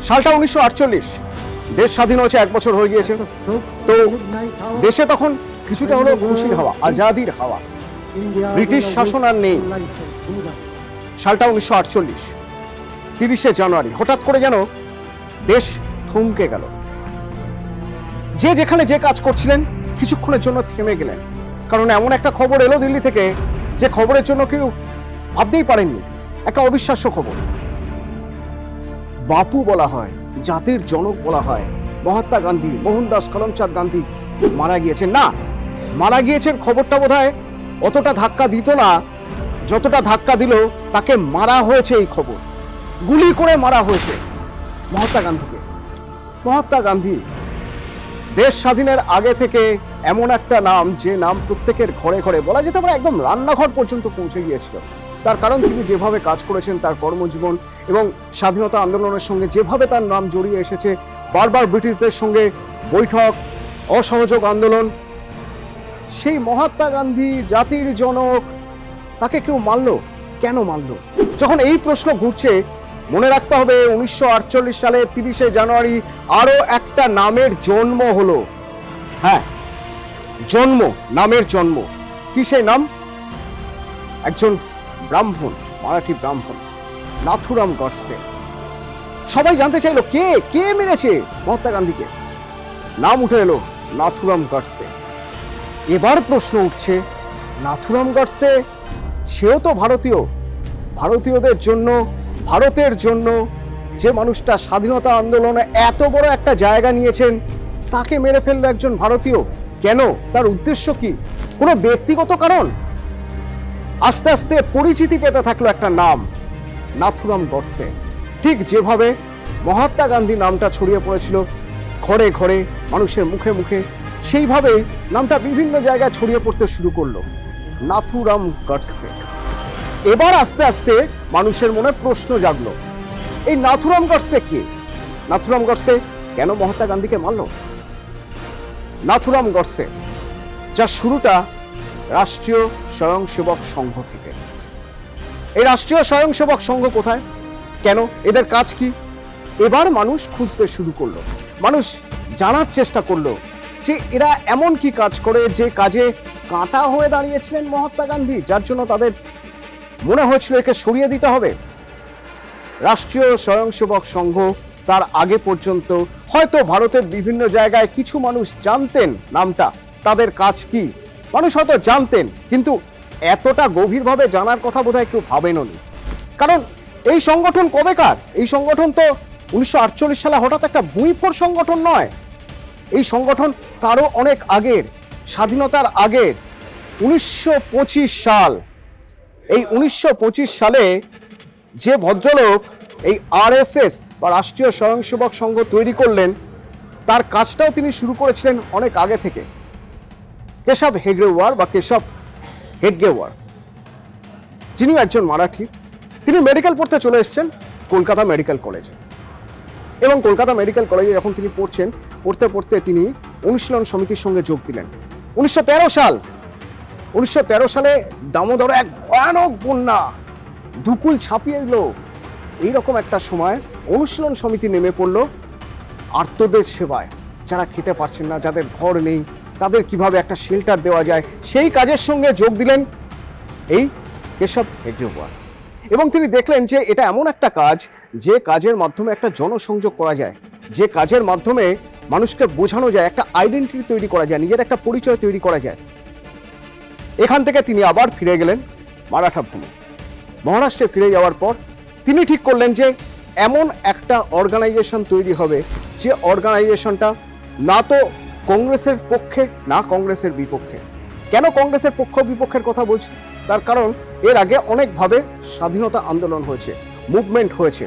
সালটা 1948, দেশ স্বাধীন হয়েছে 1 বছর হয়ে গিয়েছে। তো দেশে তখন কিছুটা হলো খুশির হাওয়া, আজাদির হাওয়া, ব্রিটিশ শাসন আর নেই। সালটা 1948, 30শে জানুয়ারি হঠাৎ করে যেন দেশ থমকে গেল। যে যেখানে যে কাজ করছিলেন কিছুক্ষণের জন্য থেমে গেলেন, কারণ এমন একটা খবর এলো দিল্লি থেকে যে খবরের জন্য কেউ ভাবতেই পারেননি। একটা অবিশ্বাস্য খবর। বাপু বলা হয়, জাতির জনক বলা হয় মহাত্মা গান্ধী, মোহনদাস করমচাঁদ গান্ধী মারা গিয়েছেন। না, মারা গিয়েছেন খবরটা বোধহয় অতটা ধাক্কা দিত না যতটা ধাক্কা দিল তাকে মারা হয়েছে। এই খবর, গুলি করে মারা হয়েছে মহাত্মা গান্ধীকে। মহাত্মা গান্ধী দেশ স্বাধীনের আগে থেকে এমন একটা নাম, যে নাম প্রত্যেকের ঘরে ঘরে, বলা যেতে পারে একদম রান্নাঘর পর্যন্ত পৌঁছে গিয়েছিল। তার কারণ তিনি যেভাবে কাজ করেছেন, তার কর্মজীবন এবং স্বাধীনতা আন্দোলনের সঙ্গে যেভাবে তার নাম জড়িয়ে এসেছে, বারবার ব্রিটিশদের সঙ্গে বৈঠক, অসহযোগ আন্দোলন। সেই মহাত্মা গান্ধী, জাতির জনক, তাকে কেউ মারলো কেন? মারলো যখন এই প্রশ্ন ঘুরছে, মনে রাখতে হবে 1948 সালে 30শে জানুয়ারি আরো একটা নামের জন্ম হলো। হ্যাঁ, জন্ম, নামের জন্ম। কি সেই নাম? একজন ব্রাহ্মণ, মারাঠি ব্রাহ্মণ, নাথুরাম গডসে। সবাই জানতে চাইলো কে কে মেরেছে মহাত্মা গান্ধীকে। নাম উঠে এলো নাথুরাম গডসে। এবার প্রশ্ন উঠছে, নাথুরাম গডসে সেও তো ভারতীয়। ভারতীয়দের জন্য, ভারতের জন্য যে মানুষটা স্বাধীনতা আন্দোলনে এত বড় একটা জায়গা নিয়েছেন, তাকে মেরে ফেললো একজন ভারতীয়। কেন? তার উদ্দেশ্য কি? কোনো ব্যক্তিগত কারণ? আস্তে আস্তে পরিচিতি পেতে থাকলো একটা নাম, নাথুরাম গডসে। ঠিক যেভাবে মহাত্মা গান্ধী নামটা ছড়িয়ে পড়েছিল ঘরে ঘরে, মানুষের মুখে মুখে, সেইভাবেই নামটা বিভিন্ন জায়গায় ছড়িয়ে পড়তে শুরু করলো, নাথুরাম গডসে। এবার আস্তে আস্তে মানুষের মনে প্রশ্ন জাগলো, এই নাথুরাম গডসে কে? নাথুরাম গডসে কেন মহাত্মা গান্ধীকে মারল? নাথুরাম গডসে, যার শুরুটা রাষ্ট্রীয় স্বয়ংসেবক সংঘ থেকে। এই রাষ্ট্রীয় স্বয়ংসেবক সংঘ কোথায়, কেন, এদের কাজ কি? এবার মানুষ খুঁজতে শুরু করলো, মানুষ জানার চেষ্টা করলো যে এরা এমন কি কাজ করে যে কাজে কাঁটা হয়ে দাঁড়িয়েছিলেন মহাত্মা গান্ধী, যার জন্য তাদের মনে হয়েছিল একে সরিয়ে দিতে হবে। রাষ্ট্রীয় স্বয়ংসেবক সংঘ, তার আগে পর্যন্ত হয়তো ভারতের বিভিন্ন জায়গায় কিছু মানুষ জানতেন নামটা, তাদের কাজ কি মানুষ হয়তো জানতেন, কিন্তু এতটা গভীরভাবে জানার কথা বোধহয় কেউ ভাবেননি। কারণ এই সংগঠন কবেকার? এই সংগঠন তো 1948 সালে হঠাৎ একটা ভুঁইফোড় সংগঠন নয়। এই সংগঠন তারও অনেক আগের, স্বাধীনতার আগের 1925 সাল। এই 1925 সালে যে ভদ্রলোক এই আরএসএস বা রাষ্ট্রীয় স্বয়ংসেবক সংঘ তৈরি করলেন, তার কাজটাও তিনি শুরু করেছিলেন অনেক আগে থেকে। কেশব হেগড়েওয়ার বা কেশব হেডগেওয়ার, যিনি একজন মারাঠি। তিনি মেডিকেল পড়তে চলে এসেছেন কলকাতা মেডিকেল কলেজে, এবং কলকাতা মেডিকেল কলেজে যখন তিনি পড়ছেন, পড়তে পড়তে তিনি অনুশীলন সমিতির সঙ্গে যোগ দিলেন। 1913 সালে দামোদরে এক ভয়ানক বন্যা দুকুল ছাপিয়ে দিল। এইরকম একটা সময় অনুশীলন সমিতি নেমে পড়ল আর্তদের সেবায়, যারা খেতে পারছেন না, যাদের ঘর নেই, তাদের কিভাবে একটা শেল্টার দেওয়া যায়, সেই কাজের সঙ্গে যোগ দিলেন এই কেশব হেগড়েওয়ার। এবং তিনি দেখলেন যে এটা এমন একটা কাজ, যে কাজের মাধ্যমে একটা জনসংযোগ করা যায়, যে কাজের মাধ্যমে মানুষকে বোঝানো যায়, একটা আইডেন্টিটি তৈরি করা যায়, নিজের একটা পরিচয় তৈরি করা যায়। এখান থেকে তিনি আবার ফিরে গেলেন মারাঠা ভূমি। মহারাষ্ট্রে ফিরে যাওয়ার পর তিনি ঠিক করলেন যে এমন একটা অর্গানাইজেশন তৈরি হবে, যে অর্গানাইজেশনটা না তো কংগ্রেসের পক্ষে না কংগ্রেসের বিপক্ষে। কেন কংগ্রেসের পক্ষ বিপক্ষের কথা বলছি? তার কারণ এর আগে অনেকভাবে স্বাধীনতা আন্দোলন হয়েছে, মুভমেন্ট হয়েছে,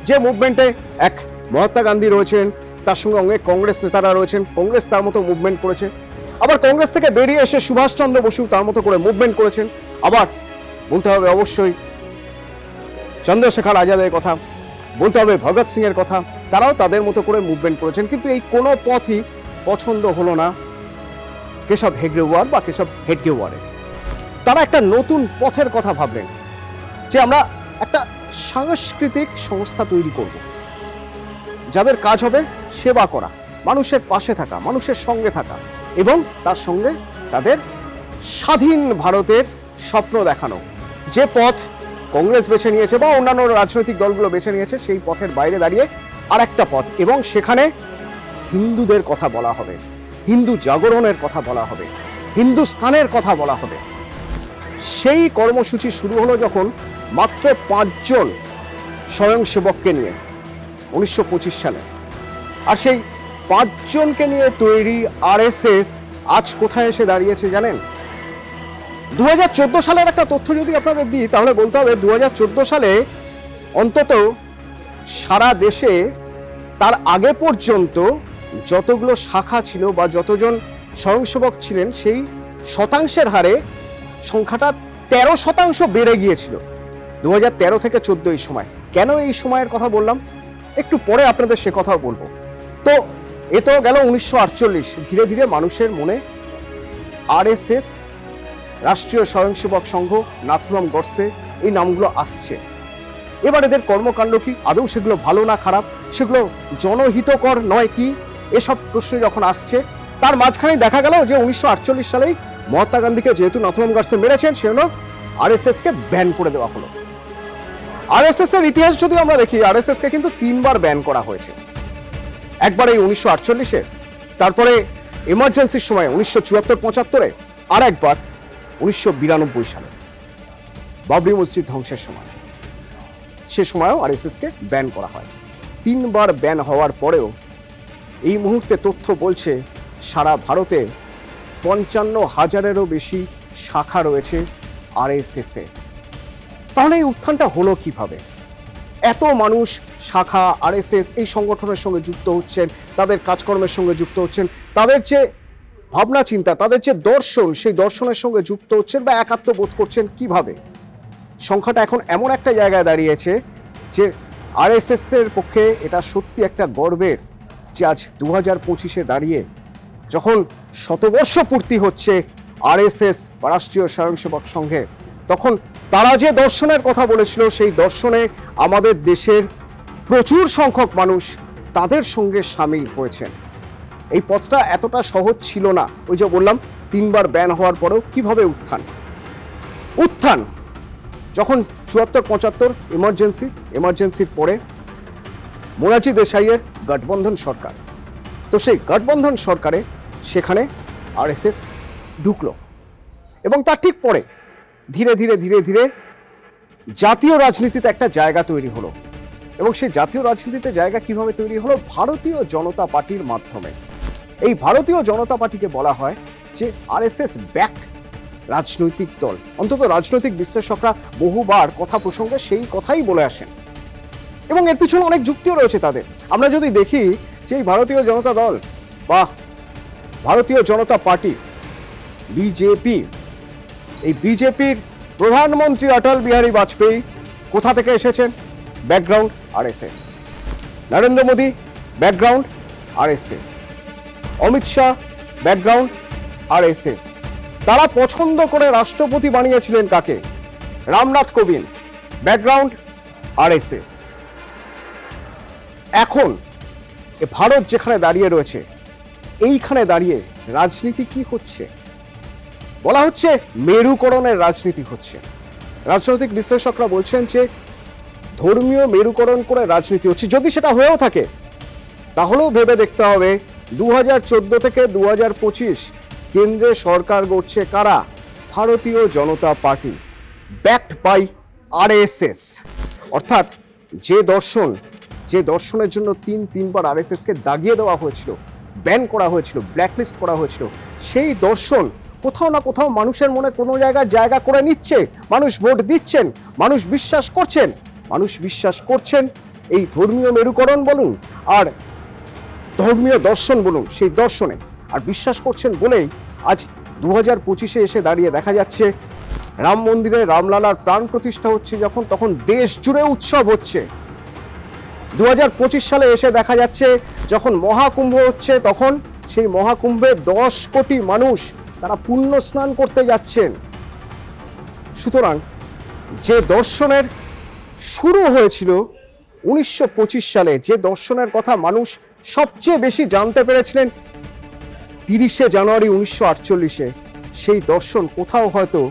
যে মুভমেন্টে এক মহাত্মা গান্ধী রয়েছেন, তার সঙ্গে অনেক কংগ্রেস নেতারা রয়েছেন, কংগ্রেস তার মতো মুভমেন্ট করেছে। আবার কংগ্রেস থেকে বেরিয়ে এসে সুভাষচন্দ্র বসু তার মতো করে মুভমেন্ট করেছেন। আবার বলতে হবে অবশ্যই চন্দ্রশেখর আজাদের কথা, বলতে হবে ভগৎ সিং এর কথা, তারাও তাদের মতো করে মুভমেন্ট করেছেন। কিন্তু এই কোনো পথই পছন্দ হলো না কেশব হেগড়েওয়ার বা কেশব হেডগেওয়ারের। তারা একটা নতুন পথের কথা ভাবলেন, যে আমরা একটা সাংস্কৃতিক সংস্থা তৈরি করব, যাদের কাজ হবে সেবা করা, মানুষের পাশে থাকা, মানুষের সঙ্গে থাকা এবং তার সঙ্গে তাদের স্বাধীন ভারতের স্বপ্ন দেখানো। যে পথ কংগ্রেস বেছে নিয়েছে বা অন্যান্য রাজনৈতিক দলগুলো বেছে নিয়েছে সেই পথের বাইরে দাঁড়িয়ে আর একটা পথ, এবং সেখানে হিন্দুদের কথা বলা হবে, হিন্দু জাগরণের কথা বলা হবে, হিন্দুস্তানের কথা বলা হবে। সেই কর্মসূচি শুরু হলো যখন মাত্র 5 জন স্বয়ংসেবককে নিয়ে 1925 সালে। আর সেই 5 জনকে নিয়ে তৈরি আরএসএস আজ কোথায় এসে দাঁড়িয়েছে জানেন? 2014 সালের একটা তথ্য যদি আপনাদের দিই তাহলে বলতে হবে 2014 সালে অন্তত সারা দেশে তার আগে পর্যন্ত যতগুলো শাখা ছিল বা যতজন স্বয়ংসেবক ছিলেন সেই শতাংশের হারে সংখ্যাটা 13% বেড়ে গিয়েছিল 2013 থেকে 14 এই সময়। কেন এই সময়ের কথা বললাম একটু পরে আপনাদের সে কথাও বলবো। তো এ তো গেল 1948। ধীরে ধীরে মানুষের মনে আরএসএস, রাষ্ট্রীয় স্বয়ংসেবক সংঘ, নাথুরাম গডসে এই নামগুলো আসছে। এবার এদের কর্মকাণ্ড কি, আদৌ সেগুলো ভালো না খারাপ, সেগুলো জনহিতকর নয় কি, এসব প্রশ্ন যখন আসছে তার মাঝখানে দেখা গেল যে 1948 সালেই মহাত্মা গান্ধীকে যেহেতু নাথুরাম গডসে মেরেছেন সেজন্য আরএসএস কে ব্যান করে দেওয়া হলো। আরএসএস এর ইতিহাস যদি আমরা দেখি, আরএসএস কে কিন্তু 3 বার ব্যান করা হয়েছে। একবার এই 1948-এ, তারপরে এমার্জেন্সির সময় 1974-75-এ, আর একবার 1992 সালে বাবরি মসজিদ ধ্বংসের সময়। সে সময়ও আরএসএস কে ব্যান করা হয়। 3 বার ব্যান হওয়ার পরেও এই মুহূর্তে তথ্য বলছে সারা ভারতে 55,000-এরও বেশি শাখা রয়েছে আরএসএস এ। তাহলে এই উত্থানটা হলো কিভাবে? এত মানুষ শাখা আরএসএস এই সংগঠনের সঙ্গে যুক্ত হচ্ছেন, তাদের কাজকর্মের সঙ্গে যুক্ত হচ্ছেন, তাদের যে ভাবনা চিন্তা, তাদের যে দর্শন সেই দর্শনের সঙ্গে যুক্ত হচ্ছেন বা একাত্ম বোধ করছেন কিভাবে? সংখ্যাটা এখন এমন একটা জায়গায় দাঁড়িয়েছে যে আরএসএস এর পক্ষে এটা সত্যি একটা গর্বের যে আজ 2025-এ দাঁড়িয়ে যখন শতবর্ষ পূর্তি হচ্ছে আরএসএস বা রাষ্ট্রীয় স্বয়ংসেবক সংঘে, তখন তারা যে দর্শনের কথা বলেছিল সেই দর্শনে আমাদের দেশের প্রচুর সংখ্যক মানুষ তাদের সঙ্গে সামিল হয়েছেন। এই পথটা এতটা সহজ ছিল না। ওই যে বললাম 3 বার ব্যান হওয়ার পরেও কিভাবে উত্থান যখন 74-75 এমার্জেন্সির পরে মোরারজি দেশাইয়ের গঠবন্ধন সরকার, তো সেই গঠবন্ধন সরকারে সেখানে আরএসএস ঢুকলো এবং তার ঠিক পরে ধীরে ধীরে ধীরে ধীরে জাতীয় রাজনীতিতে একটা জায়গা তৈরি হলো। এবং সেই জাতীয় রাজনীতিতে জায়গা কিভাবে তৈরি হলো? ভারতীয় জনতা পার্টির মাধ্যমে। এই ভারতীয় জনতা পার্টিকে বলা হয় যে আরএসএস ব্যাক রাজনৈতিক দল। অন্তত রাজনৈতিক বিশ্লেষকরা বহুবার কথা প্রসঙ্গে সেই কথাই বলে আসেন এবং এর পিছনে অনেক যুক্তিও রয়েছে তাদের। আমরা যদি দেখি যে এই ভারতীয় জনতা দল বা ভারতীয় জনতা পার্টি বিজেপি, এই বিজেপির প্রধানমন্ত্রী অটল বিহারী বাজপেয়ী কোথা থেকে এসেছেন? Background RSS. Narendra Modi background RSS. Amit Shah background RSS. তারা পছন্দ করে রাষ্ট্রপতি বানিয়েছিলেন কাকে? Ramnath Kovind, background RSS. এখন ভারত যেখানে দাঁড়িয়ে রয়েছে, এইখানে দাঁড়িয়ে রাজনীতি কি হচ্ছে? বলা হচ্ছে মেরুকরণের রাজনীতি হচ্ছে। রাজনৈতিক বিশ্লেষকরা বলছেন যে ধর্মীয় মেরুকরণ করে রাজনীতি হচ্ছে। যদি সেটা হয়েও থাকে তাহলেও ভেবে দেখতে হবে 2014 থেকে 2025 কেন্দ্রে সরকার গড়ছে কারা? ভারতীয় জনতা পার্টি, ব্যাকড বাই আরএসএস। অর্থাৎ যে দর্শনের জন্য 3 বার আরএসএস কে দাগিয়ে দেওয়া হয়েছিল, ব্যান করা হয়েছিল, ব্ল্যাকলিস্ট করা হয়েছিল, সেই দর্শন কোথাও না কোথাও মানুষের মনে কোনো জায়গা করে নিচ্ছে। মানুষ ভোট দিচ্ছেন, মানুষ বিশ্বাস করছেন এই ধর্মীয় মেরুকরণ বলুন আর ধর্মীয় দর্শন বলুন, সেই দর্শনে আর বিশ্বাস করছেন বলেই আজ 2025-এ এসে দাঁড়িয়ে দেখা যাচ্ছে রাম মন্দিরে রামলালার প্রাণ প্রতিষ্ঠা হচ্ছে যখন, তখন দেশ জুড়ে উৎসব হচ্ছে। 2025 সালে এসে দেখা যাচ্ছে যখন মহাকুম্ভ হচ্ছে, তখন সেই মহাকুম্ভে 10 কোটি মানুষ তারা পুণ্য স্নান করতে যাচ্ছেন। সুতরাং যে দর্শনের শুরু হয়েছিল 1925 সালে যে দর্শনের কথা মানুষ সবচেয়ে বেশি জানতে পেরেছিলেন 30শে জানুয়ারি 1948-এ, সেই দর্শন কোথাও হয়তো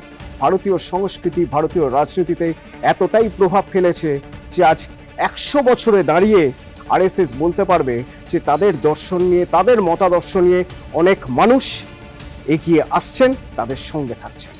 ভারতীয় সংস্কৃতি, ভারতীয় রাজনীতিতে এতটাই প্রভাব ফেলেছে যে আজ 100 বছরে দাঁড়িয়ে আরএসএস বলতে পারবে যে তাদের দর্শন নিয়ে, তাদের মতাদর্শ নিয়ে অনেক মানুষ এগিয়ে আসছেন, তাদের সঙ্গে থাকছেন।